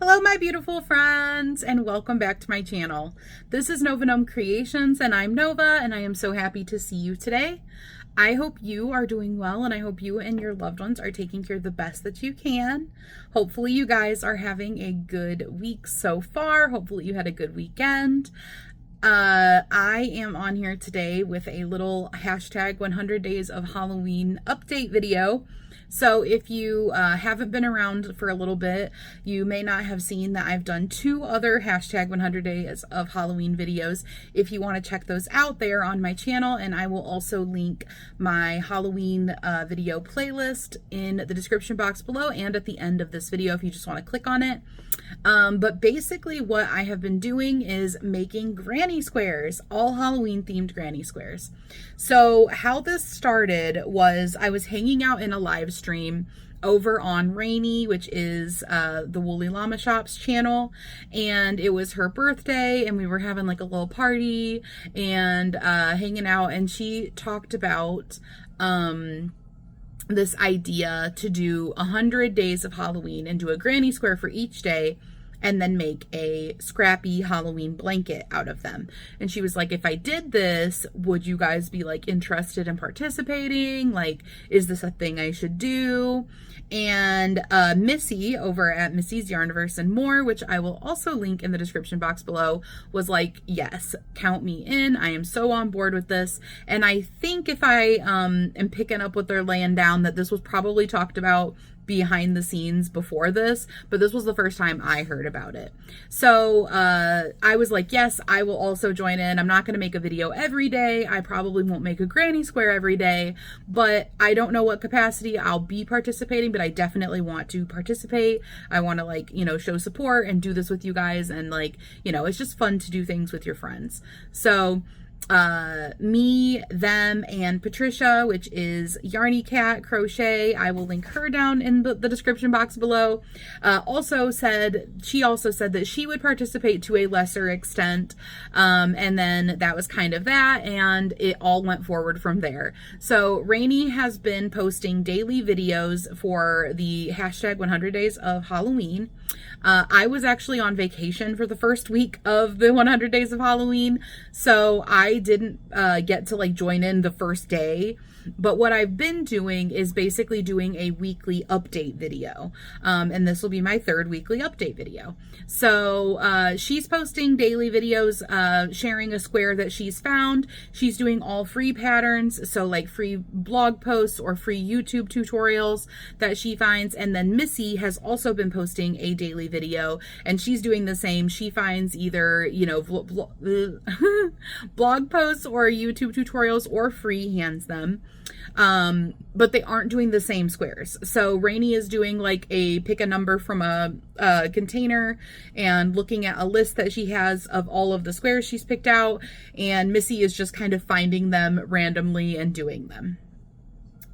Hello my beautiful friends, and welcome back to my channel. This is Nova Gnome Creations, and I'm Nova, and I am so happy to see you today. I hope you are doing well, and I hope you and your loved ones are taking care of the best that you can. Hopefully you guys are having a good week so far. Hopefully you had a good weekend. I am on here today with a little hashtag 100 days of Halloween update video. So if you haven't been around for a little bit, you may not have seen that I've done 2 other hashtag 100 days of Halloween videos. If you want to check those out, they are on my channel, and I will also link my Halloween video playlist in the description box below and at the end of this video if you just want to click on it. But basically what I have been doing is making granny squares, all Halloween themed granny squares. So how this started was I was hanging out in a live stream over on Rainy, which is the Woolly Llama Shop's channel, and it was her birthday, and we were having like a little party and hanging out, and she talked about this idea to do 100 days of Halloween and do a granny square for each day and then make a scrappy Halloween blanket out of them. And she was like, if I did this, would you guys be like interested in participating? Like, is this a thing I should do? And Missy over at Missy's Yarniverse and More, which I will also link in the description box below, was like, yes, count me in. I am so on board with this. And I think if I am picking up what they're laying down, that this was probably talked about behind the scenes before this, but this was the first time I heard about it. So I was like, yes, I will also join in. I'm not going to make a video every day. I probably won't make a granny square every day, but I don't know what capacity I'll be participating, but I definitely want to participate. I want to, like, you know, show support and do this with you guys, and like, you know, it's just fun to do things with your friends. So me, them, and Patricia, which is Yarny Cat Crochet, I will link her down in the description box below, she also said that she would participate to a lesser extent, and then that was kind of that, and it all went forward from there. So Rainy has been posting daily videos for the hashtag 100 days of Halloween. I was actually on vacation for the first week of the 100 days of Halloween, so I didn't get to like join in the first day. But what I've been doing is basically doing a weekly update video. And this will be my 3rd weekly update video. So she's posting daily videos, sharing a square that she's found. She's doing all free patterns, so like free blog posts or free YouTube tutorials that she finds. And then Missy has also been posting a daily video, and she's doing the same. She finds either, you know, blog posts or YouTube tutorials or freehands them. But they aren't doing the same squares. So Rainy is doing like a pick a number from a container and looking at a list that she has of all of the squares she's picked out, and Missy is just kind of finding them randomly and doing them.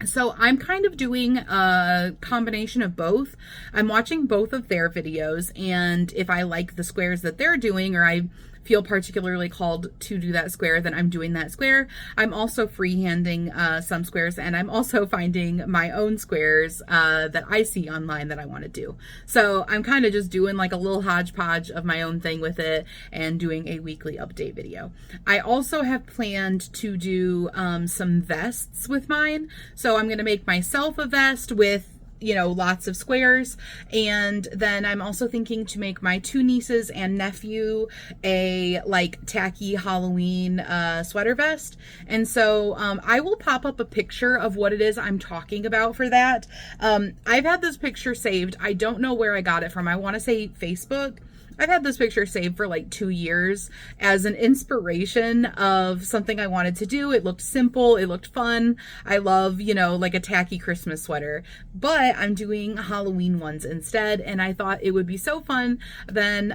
So I'm kind of doing a combination of both. I'm watching both of their videos, and if I like the squares that they're doing, or I feel particularly called to do that square, then I'm doing that square. I'm also freehanding some squares, and I'm also finding my own squares that I see online that I want to do. So I'm kind of just doing like a little hodgepodge of my own thing with it and doing a weekly update video. I also have planned to do some vests with mine. So I'm going to make myself a vest with, you know, lots of squares, and then I'm also thinking to make my 2 nieces and nephew a like tacky Halloween sweater vest. And so I will pop up a picture of what it is I'm talking about for that. I've had this picture saved. I don't know where I got it from. I want to say Facebook. I've had this picture saved for like 2 years as an inspiration of something I wanted to do. It looked simple. It looked fun. I love, you know, like a tacky Christmas sweater, but I'm doing Halloween ones instead. And I thought it would be so fun. Then,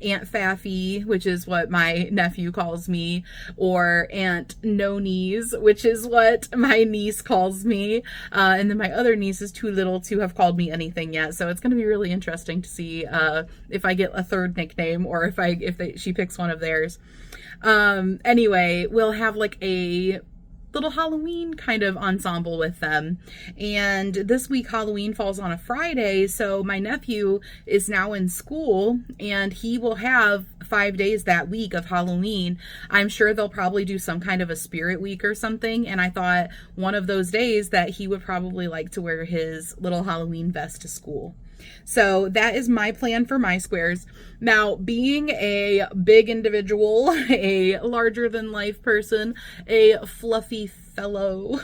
Aunt Faffy, which is what my nephew calls me, or Aunt No Knees, which is what my niece calls me. And then my other niece is too little to have called me anything yet. So it's going to be really interesting to see if I get a third nickname or if she picks one of theirs. Anyway, we'll have like a little Halloween kind of ensemble with them. And this week Halloween falls on a Friday, so my nephew is now in school and he will have 5 days that week of Halloween. I'm sure they'll probably do some kind of a spirit week or something, and I thought one of those days that he would probably like to wear his little Halloween vest to school. So that is my plan for my squares. Now, being a big individual, a larger than life person, a fluffy fellow,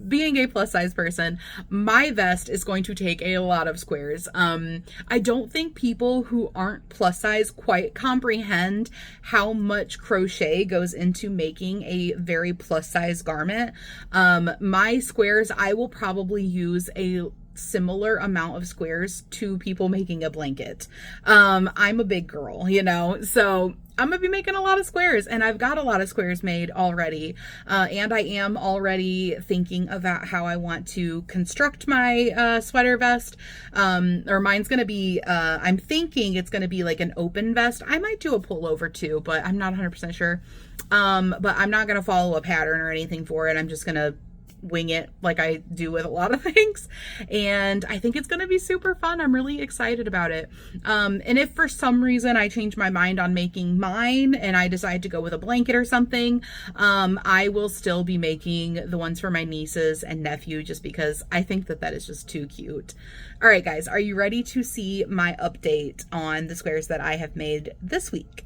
being a plus size person, my vest is going to take a lot of squares. I don't think people who aren't plus size quite comprehend how much crochet goes into making a very plus size garment. My squares, I will probably use a similar amount of squares to people making a blanket. I'm a big girl, you know, so I'm gonna be making a lot of squares, and I've got a lot of squares made already. And I am already thinking about how I want to construct my sweater vest. Or mine's gonna be, I'm thinking it's gonna be like an open vest. I might do a pullover too, but I'm not 100% sure. But I'm not gonna follow a pattern or anything for it. I'm just gonna wing it like I do with a lot of things, and I think it's going to be super fun. I'm really excited about it. And if for some reason I change my mind on making mine and I decide to go with a blanket or something, I will still be making the ones for my nieces and nephew, just because I think that that is just too cute. All right, guys, are you ready to see my update on the squares that I have made this week?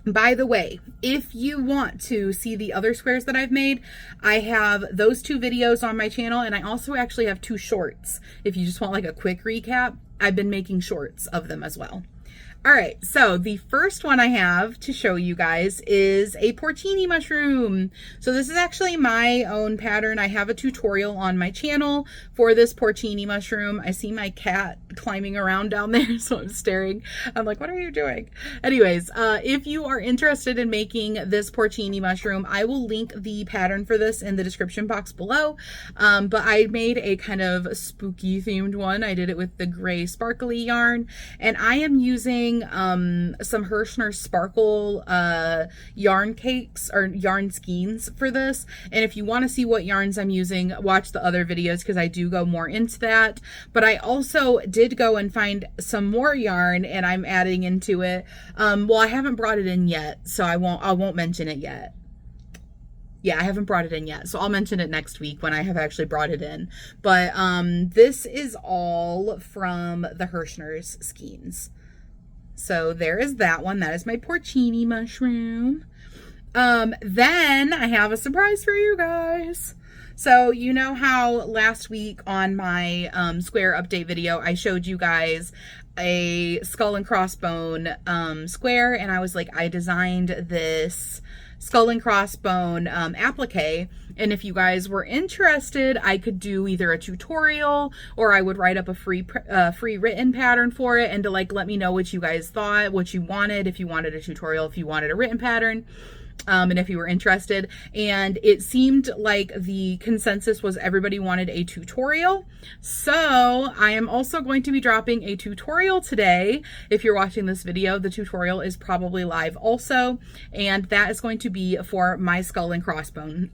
By the way, if you want to see the other squares that I've made, I have those 2 videos on my channel, and I also actually have 2 shorts. If you just want like a quick recap, I've been making shorts of them as well. All right, so the first one I have to show you guys is a porcini mushroom. So this is actually my own pattern. I have a tutorial on my channel for this porcini mushroom. I see my cat climbing around down there, so I'm staring. I'm like, what are you doing? Anyways, if you are interested in making this porcini mushroom, I will link the pattern for this in the description box below. But I made a kind of spooky themed one. I did it with the gray sparkly yarn, and I am using some Hirschner Sparkle yarn cakes or yarn skeins for this. And if you want to see what yarns I'm using, watch the other videos because I do go more into that. But I also did go and find some more yarn and I'm adding into it. Well, I haven't brought it in yet, so I won't mention it yet. Yeah, I haven't brought it in yet, so I'll mention it next week when I have actually brought it in. But this is all from the Hirschner's skeins. So there is that one. That is my porcini mushroom. Then I have a surprise for you guys. So you know how last week on my square update video, I showed you guys a skull and crossbone square, and I was like, I designed this skull and crossbone applique, and if you guys were interested, I could do either a tutorial or I would write up a free written pattern for it, and to like let me know what you guys thought, what you wanted, if you wanted a tutorial, if you wanted a written pattern. And if you were interested, and it seemed like the consensus was everybody wanted a tutorial. So I am also going to be dropping a tutorial today. If you're watching this video, the tutorial is probably live also, and that is going to be for my skull and crossbone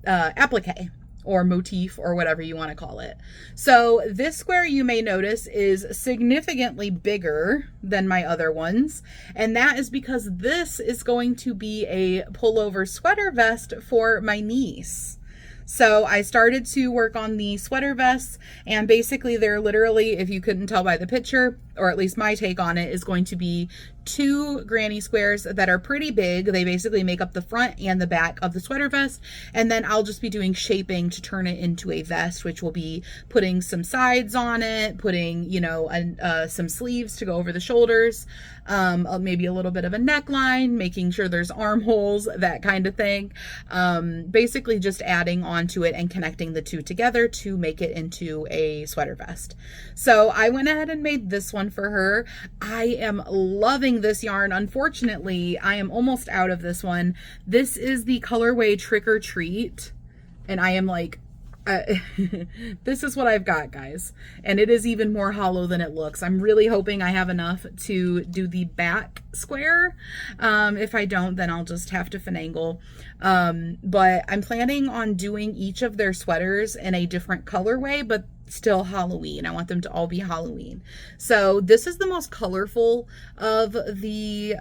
applique or motif or whatever you want to call it. So this square, you may notice, is significantly bigger than my other ones, and that is because this is going to be a pullover sweater vest for my niece. So I started to work on the sweater vests, and basically they're literally, if you couldn't tell by the picture, or at least my take on it, is going to be 2 granny squares that are pretty big. They basically make up the front and the back of the sweater vest. And then I'll just be doing shaping to turn it into a vest, which will be putting some sides on it, putting, you know, some sleeves to go over the shoulders, maybe a little bit of a neckline, making sure there's armholes, that kind of thing. Basically just adding onto it and connecting the two together to make it into a sweater vest. So I went ahead and made this one for her. I am loving this yarn. Unfortunately, I am almost out of this one. This is the colorway Trick or Treat, and I am like, this is what I've got, guys, and it is even more hollow than it looks. I'm really hoping I have enough to do the back square. If I don't, then I'll just have to finagle. But I'm planning on doing each of their sweaters in a different colorway, but still Halloween. I want them to all be Halloween. So this is the most colorful of the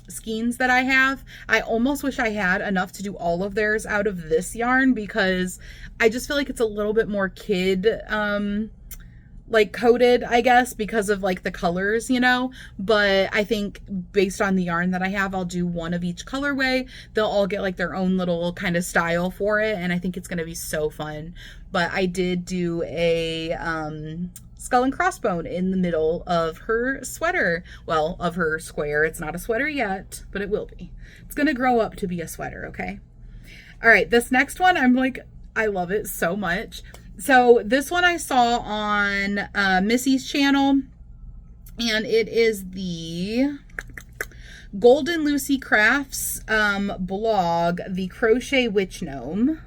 skeins that I have. I almost wish I had enough to do all of theirs out of this yarn, because I just feel like it's a little bit more kid like coated, I guess, because of like the colors, you know. But I think based on the yarn that I have, I'll do one of each colorway. They'll all get like their own little kind of style for it, and I think it's going to be so fun. But I did do a skull and crossbone in the middle of her sweater. Well, of her square. It's not a sweater yet, but it will be. It's going to grow up to be a sweater, okay? All right, this next one, I'm like, I love it so much. So this one I saw on Missy's channel, and it is the Golden Lucy Crafts blog, the Crochet Witch Gnome.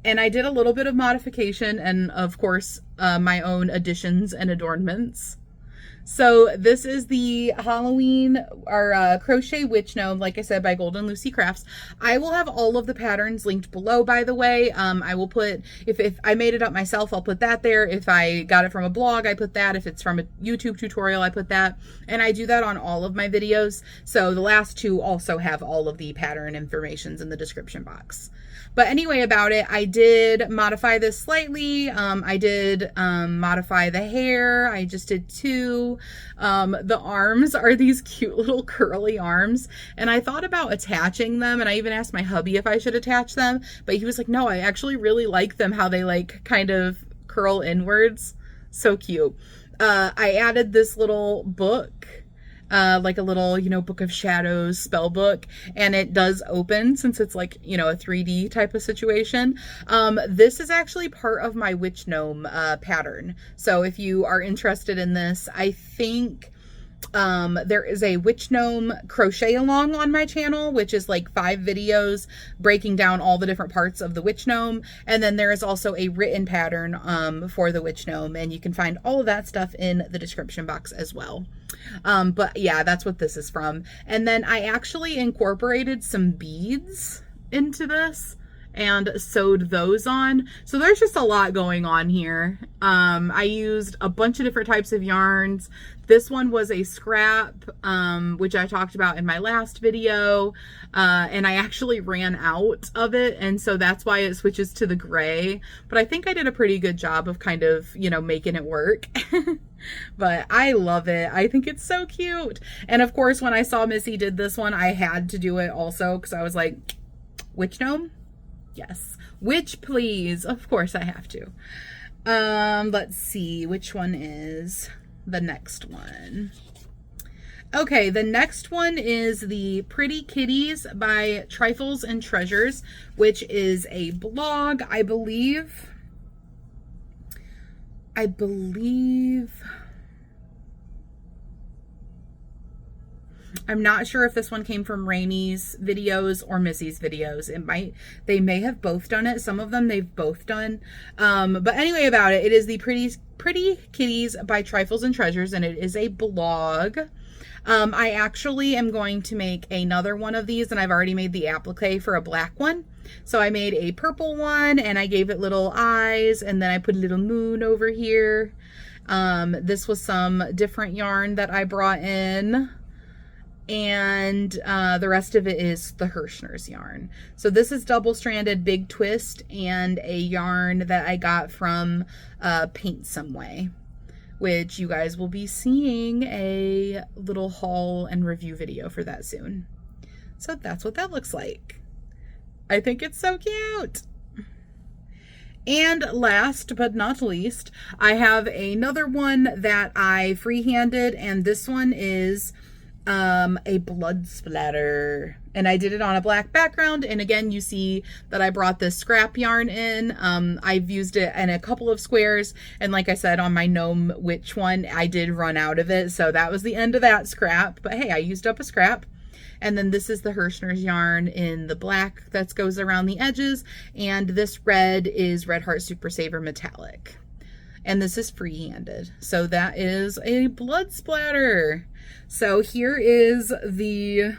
And I did a little bit of modification and, of course, my own additions and adornments. So this is the Halloween or Crochet Witch Gnome, like I said, by Golden Lucy Crafts. I will have all of the patterns linked below, by the way. I will put, if I made it up myself, I'll put that there. If I got it from a blog, I put that. If it's from a YouTube tutorial, I put that. And I do that on all of my videos. So the last two also have all of the pattern informations in the description box. But anyway, about it, I did modify this slightly. I did modify the hair. I just did 2. The arms are these cute little curly arms. And I thought about attaching them. And I even asked my hubby if I should attach them. But he was like, no, I actually really like them, how they like kind of curl inwards. So cute. I added this little book. Like a little, you know, Book of Shadows spell book, and it does open since it's like, you know, a 3D type of situation. This is actually part of my Witch Gnome pattern. So if you are interested in this, I think there is a Witch Gnome crochet along on my channel, which is like 5 videos breaking down all the different parts of the Witch Gnome. And then there is also a written pattern for the Witch Gnome, and you can find all of that stuff in the description box as well. But yeah, that's what this is from. And then I actually incorporated some beads into this and sewed those on. So there's just a lot going on here. I used a bunch of different types of yarns. This one was a scrap, which I talked about in my last video, and I actually ran out of it, and so that's why it switches to the gray. But I think I did a pretty good job of kind of, you know, making it work. But I love it. I think it's so cute. And of course, when I saw Missy did this one, I had to do it also, because I was like, Witch Gnome? Yes. Witch, please. Of course I have to. Let's see, which one is the next one? Okay, the next one is the Pretty Kitties by TriflesNTreasures, which is a blog, I believe. I'm not sure if this one came from Rainy's videos or Missy's videos. They may have both done it. Some of them they've both done. But anyway, about it, it is the Pretty Kitties by TriflesNTreasures, and it is a blog. I actually am going to make another one of these, and I've already made the applique for a black one. So I made a purple one, and I gave it little eyes, and then I put a little moon over here. This was some different yarn that I brought in. And the rest of it is the Hirschner's yarn. So this is double-stranded big twist and a yarn that I got from Paint Some Way, which you guys will be seeing a little haul and review video for that soon. So that's what that looks like. I think it's so cute. And last but not least, I have another one that I freehanded, and this one is a blood splatter, and I did it on a black background. And again, you see that I brought this scrap yarn in. I've used it in a couple of squares, and like I said, on my gnome witch one, I did run out of it, so that was the end of that scrap. But hey, I used up a scrap. And then this is the Hirschner's yarn in the black that goes around the edges, and this red is Red Heart Super Saver Metallic, and this is freehanded. So that is a blood splatter. So here is the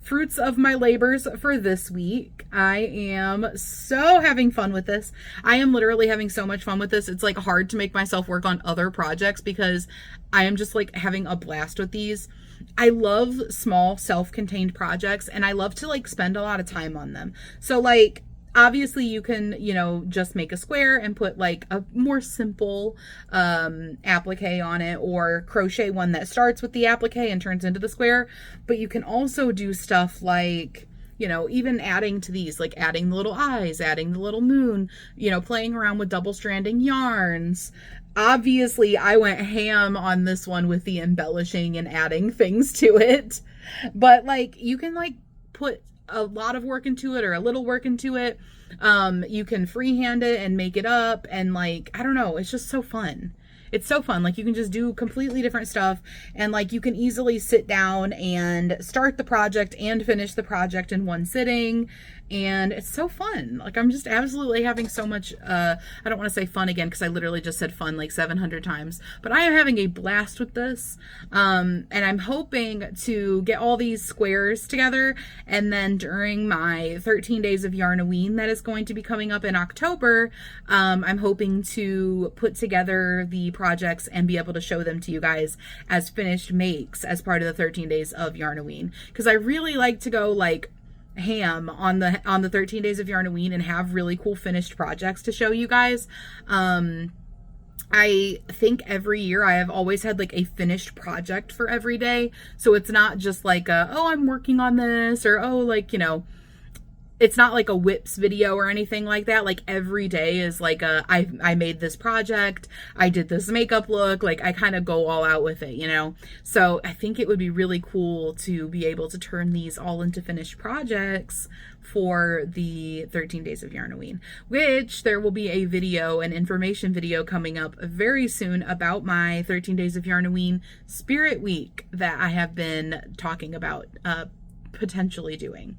fruits of my labors for this week. I am so having fun with this. I am literally having so much fun with this. It's like hard to make myself work on other projects because I am just like having a blast with these. I love small self-contained projects, and I love to like spend a lot of time on them. So like, obviously you can, you know, just make a square and put like a more simple applique on it, or crochet one that starts with the applique and turns into the square. But you can also do stuff like, you know, even adding to these, like adding the little eyes, adding the little moon, you know, playing around with double stranding yarns. Obviously, I went ham on this one with the embellishing and adding things to it. But like, you can like put a lot of work into it or a little work into it. You can freehand it and make it up, and like, I don't know, it's just so fun. It's so fun. Like, you can just do completely different stuff, and like, you can easily sit down and start the project and finish the project in one sitting, and it's so fun. Like, I'm just absolutely having so much, I don't want to say fun again because I literally just said fun like 700 times, but I am having a blast with this. And I'm hoping to get all these squares together, and then during my 13 days of Yarnoween that is going to be coming up in October, I'm hoping to put together the projects and be able to show them to you guys as finished makes as part of the 13 days of Yarnoween, because I really like to go like ham on the 13 days of Yarnoween and have really cool finished projects to show you guys. I think every year I have always had like a finished project for every day, so it's not just like oh, I'm working on this, or oh, like, you know, it's not like a whips video or anything like that. Like, every day is like I made this project, I did this makeup look, like I kind of go all out with it, you know? So I think it would be really cool to be able to turn these all into finished projects for the 13 days of Yarnoween, which there will be a video, an information video coming up very soon about my 13 days of Yarnoween Spirit Week that I have been talking about potentially doing.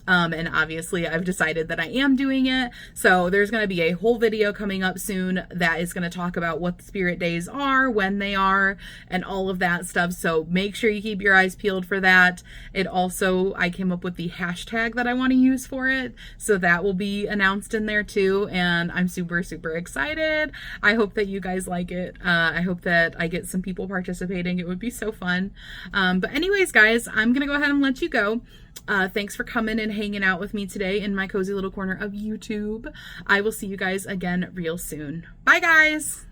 And obviously I've decided that I am doing it. So there's going to be a whole video coming up soon that is going to talk about what the spirit days are, when they are, and all of that stuff. So make sure you keep your eyes peeled for that. It also, I came up with the hashtag that I want to use for it, so that will be announced in there too. And I'm super, super excited. I hope that you guys like it. I hope that I get some people participating. It would be so fun. But anyways, guys, I'm going to go ahead and let you go. Thanks for coming and hanging out with me today in my cozy little corner of YouTube. I will see you guys again real soon. Bye, guys.